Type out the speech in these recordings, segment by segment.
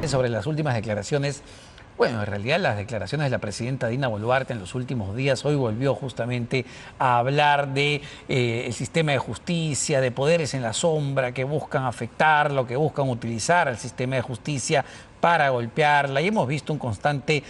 Sobre las últimas declaraciones, bueno, en realidad las declaraciones de la presidenta Dina Boluarte en los últimos días, hoy volvió justamente a hablar de el sistema de justicia, de poderes en la sombra que buscan afectarlo, que buscan utilizar al sistema de justicia para golpearla, y hemos visto un constante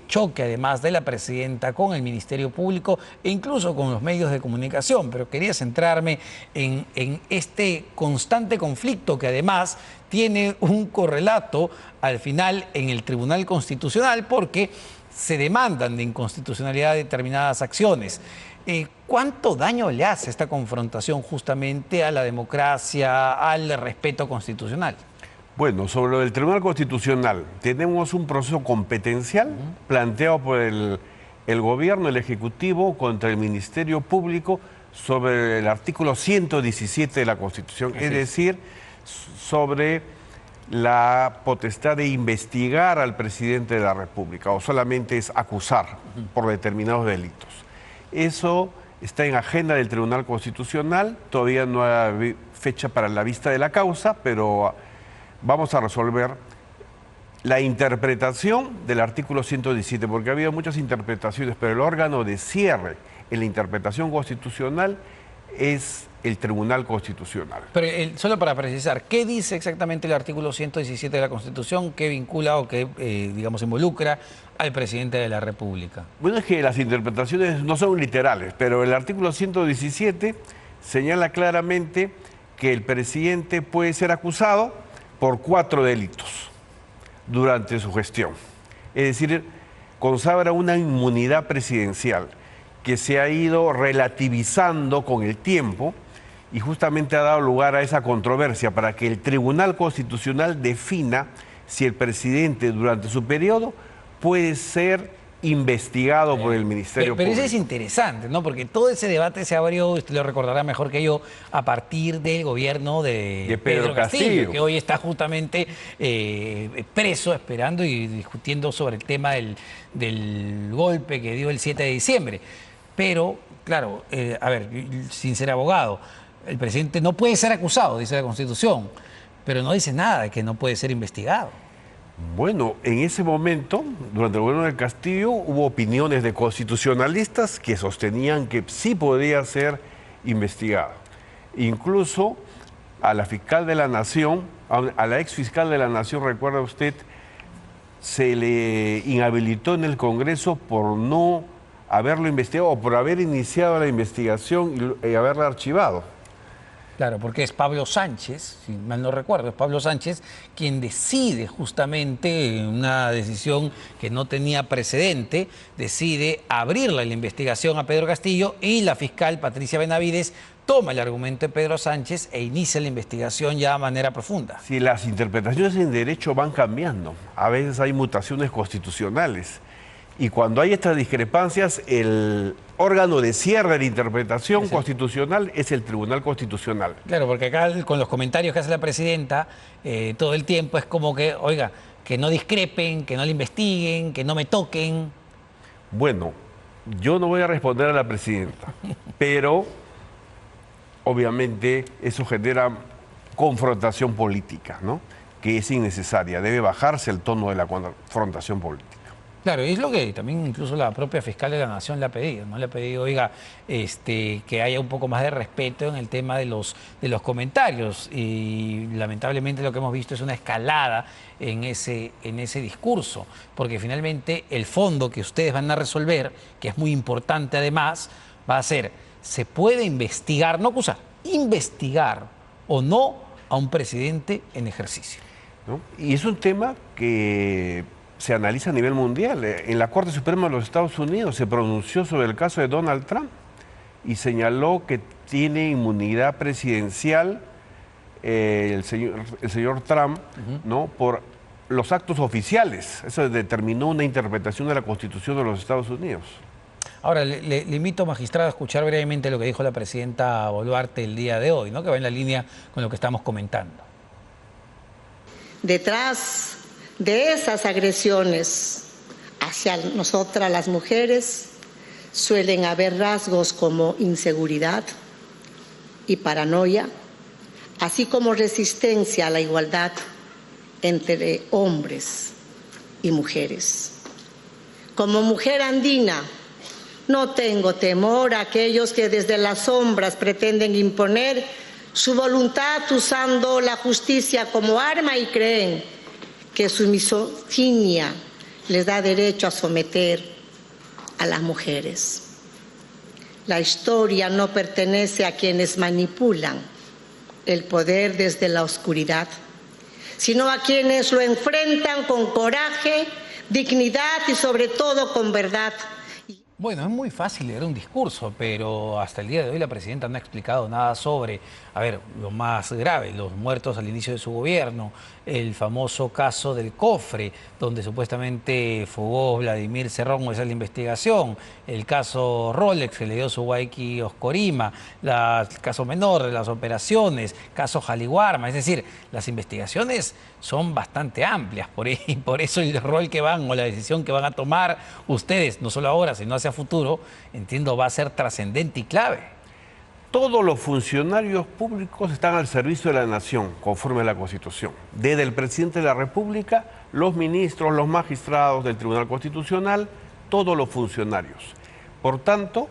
choque además de la presidenta con el Ministerio Público e incluso con los medios de comunicación, pero quería centrarme en este constante conflicto que además tiene un correlato al final en el Tribunal Constitucional porque se demandan de inconstitucionalidad determinadas acciones. ¿Cuánto daño le hace esta confrontación justamente a la democracia, al respeto constitucional? Bueno, sobre lo del Tribunal Constitucional, tenemos un proceso competencial planteado por el Gobierno, el Ejecutivo, contra el Ministerio Público sobre el artículo 117 de la Constitución, es decir, sobre la potestad de investigar al presidente de la República, o solamente es acusar por determinados delitos. Eso está en agenda del Tribunal Constitucional, todavía no hay fecha para la vista de la causa, pero vamos a resolver la interpretación del artículo 117, porque ha habido muchas interpretaciones, pero el órgano de cierre en la interpretación constitucional es el Tribunal Constitucional. Pero solo para precisar, ¿qué dice exactamente el artículo 117 de la Constitución que vincula o que, digamos, involucra al presidente de la República? Bueno, es que las interpretaciones no son literales, pero el artículo 117 señala claramente que el presidente puede ser acusado por 4 delitos durante su gestión. Es decir, consagra una inmunidad presidencial que se ha ido relativizando con el tiempo y justamente ha dado lugar a esa controversia para que el Tribunal Constitucional defina si el presidente durante su periodo puede ser investigado por el Ministerio Público. Pero eso es interesante, ¿no? Porque todo ese debate se abrió, usted lo recordará mejor que yo, a partir del gobierno de Pedro Castillo, que hoy está justamente preso, esperando y discutiendo sobre el tema del golpe que dio el 7 de diciembre. Pero, claro, a ver, sin ser abogado, el presidente no puede ser acusado, dice la Constitución, pero no dice nada de que no puede ser investigado. Bueno, en ese momento, durante el gobierno de Castillo, hubo opiniones de constitucionalistas que sostenían que sí podía ser investigado. Incluso a la fiscal de la Nación, a la ex fiscal de la Nación, recuerda usted, se le inhabilitó en el Congreso por no haberlo investigado o por haber iniciado la investigación y haberla archivado. Claro, porque es Pablo Sánchez, si mal no recuerdo, es Pablo Sánchez quien decide justamente una decisión que no tenía precedente, decide abrirle la investigación a Pedro Castillo y la fiscal Patricia Benavides toma el argumento de Pedro Sánchez e inicia la investigación ya de manera profunda. Si las interpretaciones en derecho van cambiando, a veces hay mutaciones constitucionales. Y cuando hay estas discrepancias, el órgano de cierre de la interpretación constitucional es el Tribunal Constitucional. Claro, porque acá con los comentarios que hace la presidenta todo el tiempo es como que, oiga, que no discrepen, que no le investiguen, que no me toquen. Bueno, yo no voy a responder a la presidenta, pero obviamente eso genera confrontación política, ¿no? Que es innecesaria, debe bajarse el tono de la confrontación política. Claro, y es lo que también incluso la propia fiscal de la Nación le ha pedido, ¿no? Le ha pedido, oiga, que haya un poco más de respeto en el tema de los comentarios. Y lamentablemente lo que hemos visto es una escalada en ese discurso, porque finalmente el fondo que ustedes van a resolver, que es muy importante además, va a ser, ¿se puede investigar, no acusar, investigar o no a un presidente en ejercicio? ¿No? Y es un tema que se analiza a nivel mundial. En la Corte Suprema de los Estados Unidos se pronunció sobre el caso de Donald Trump y señaló que tiene inmunidad presidencial el señor Trump, ¿no? Por los actos oficiales. Eso determinó una interpretación de la Constitución de los Estados Unidos. Ahora, le invito, magistrado, a escuchar brevemente lo que dijo la presidenta Boluarte el día de hoy, ¿no? Que va en la línea con lo que estamos comentando. Detrás de esas agresiones hacia nosotras las mujeres suelen haber rasgos como inseguridad y paranoia, así como resistencia a la igualdad entre hombres y mujeres. Como mujer andina, no tengo temor a aquellos que desde las sombras pretenden imponer su voluntad usando la justicia como arma y creen que su misoginia les da derecho a someter a las mujeres. La historia no pertenece a quienes manipulan el poder desde la oscuridad, sino a quienes lo enfrentan con coraje, dignidad y sobre todo con verdad. Bueno, es muy fácil leer un discurso, pero hasta el día de hoy la presidenta no ha explicado nada sobre, a ver, lo más grave, los muertos al inicio de su gobierno, el famoso caso del cofre, donde supuestamente fugó Vladimir Cerrón, esa es la investigación, el caso Rolex que le dio su Waiki Oscorima, el caso menor de las operaciones, caso Jaliguarma, es decir, las investigaciones son bastante amplias, por eso el rol que van o la decisión que van a tomar ustedes, no solo ahora, sino hacia futuro, entiendo, va a ser trascendente y clave. Todos los funcionarios públicos están al servicio de la nación, conforme a la Constitución. Desde el presidente de la República, los ministros, los magistrados del Tribunal Constitucional, todos los funcionarios. Por tanto,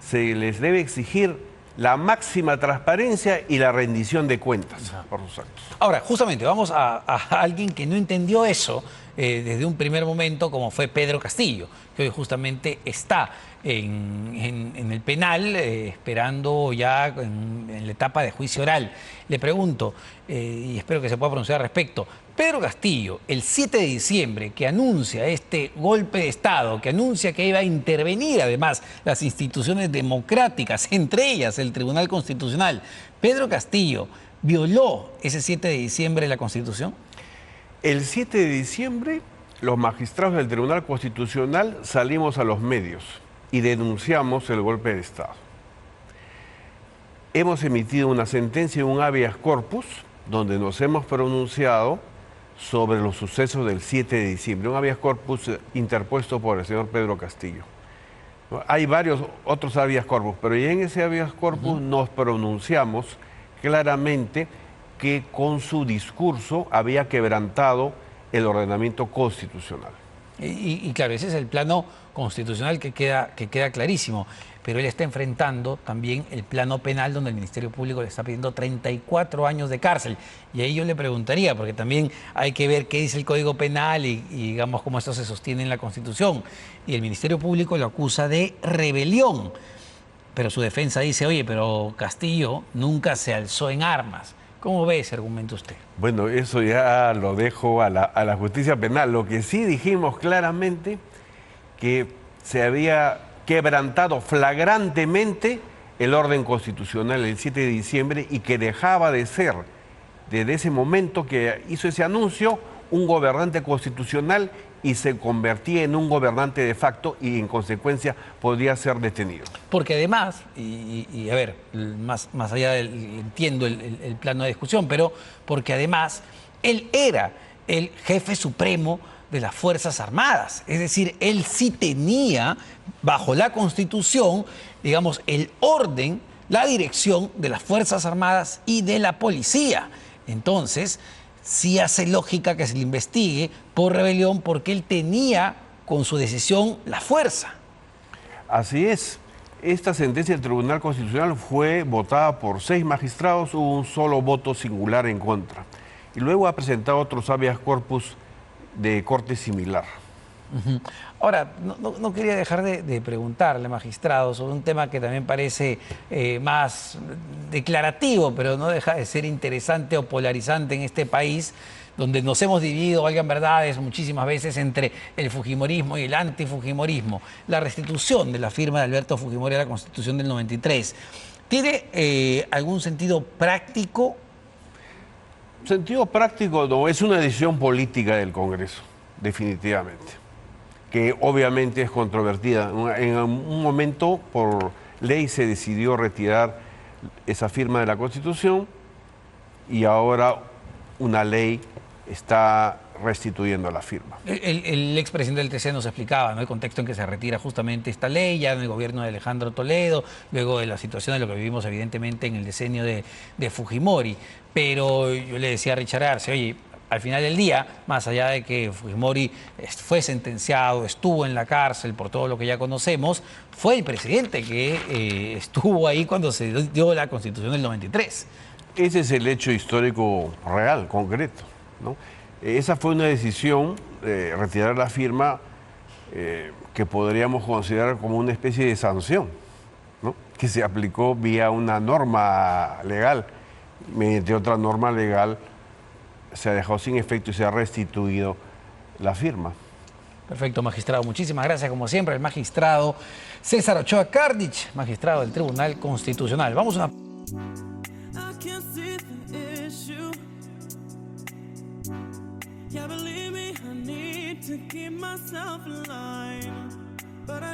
se les debe exigir la máxima transparencia y la rendición de cuentas por sus actos. Ahora, justamente, vamos a alguien que no entendió eso desde un primer momento, como fue Pedro Castillo, que hoy justamente está en el penal, esperando ya en la etapa de juicio oral. Le pregunto, y espero que se pueda pronunciar al respecto, Pedro Castillo, el 7 de diciembre, que anuncia este golpe de Estado, que anuncia que iba a intervenir además las instituciones democráticas, entre ellas el Tribunal Constitucional, ¿Pedro Castillo violó ese 7 de diciembre la Constitución? El 7 de diciembre, los magistrados del Tribunal Constitucional salimos a los medios y denunciamos el golpe de Estado. Hemos emitido una sentencia y un habeas corpus donde nos hemos pronunciado sobre los sucesos del 7 de diciembre, un habeas corpus interpuesto por el señor Pedro Castillo. Hay varios otros habeas corpus, pero ya en ese habeas corpus nos pronunciamos claramente que con su discurso había quebrantado el ordenamiento constitucional. Y claro, ese es el plano constitucional que queda clarísimo, pero él está enfrentando también el plano penal donde el Ministerio Público le está pidiendo 34 años de cárcel. Y ahí yo le preguntaría, porque también hay que ver qué dice el Código Penal y digamos cómo esto se sostiene en la Constitución. Y el Ministerio Público lo acusa de rebelión, pero su defensa dice, oye, pero Castillo nunca se alzó en armas. ¿Cómo ve ese argumento usted? Bueno, eso ya lo dejo a la justicia penal. Lo que sí dijimos claramente que se había quebrantado flagrantemente el orden constitucional el 7 de diciembre y que dejaba de ser, desde ese momento que hizo ese anuncio, un gobernante constitucional y se convertía en un gobernante de facto y en consecuencia podría ser detenido. Porque además, y a ver, más allá del, entiendo el plano de discusión, pero porque además él era el jefe supremo de las Fuerzas Armadas. Es decir, él sí tenía, bajo la Constitución, digamos, el orden, la dirección de las Fuerzas Armadas y de la policía. Entonces, sí hace lógica que se le investigue por rebelión porque él tenía con su decisión la fuerza. Así es. Esta sentencia del Tribunal Constitucional fue votada por 6 magistrados, hubo un solo voto singular en contra. Y luego ha presentado otros habeas corpus de corte similar. Ahora, no quería dejar de preguntarle, magistrado, sobre un tema que también parece más declarativo, pero no deja de ser interesante o polarizante en este país, donde nos hemos dividido, valgan verdades, muchísimas veces entre el fujimorismo y el antifujimorismo. La restitución de la firma de Alberto Fujimori a la Constitución del 93, ¿tiene algún sentido práctico? Sentido práctico no, es una decisión política del Congreso, definitivamente, que obviamente es controvertida. En un momento, por ley, se decidió retirar esa firma de la Constitución y ahora una ley está restituyendo la firma. El expresidente del TC nos explicaba, ¿no?, el contexto en que se retira justamente esta ley, ya en el gobierno de Alejandro Toledo, luego de la situación de lo que vivimos evidentemente en el decenio de Fujimori. Pero yo le decía a Richard Arce, oye, al final del día, más allá de que Fujimori fue sentenciado, estuvo en la cárcel por todo lo que ya conocemos, fue el presidente que estuvo ahí cuando se dio la Constitución del 93. Ese es el hecho histórico real, concreto, ¿no? Esa fue una decisión, retirar la firma, que podríamos considerar como una especie de sanción, ¿no? Que se aplicó vía una norma legal. Mediante otra norma legal se ha dejado sin efecto y se ha restituido la firma. Perfecto, magistrado. Muchísimas gracias, como siempre, el magistrado César Ochoa Kardich, magistrado del Tribunal Constitucional. Vamos a una...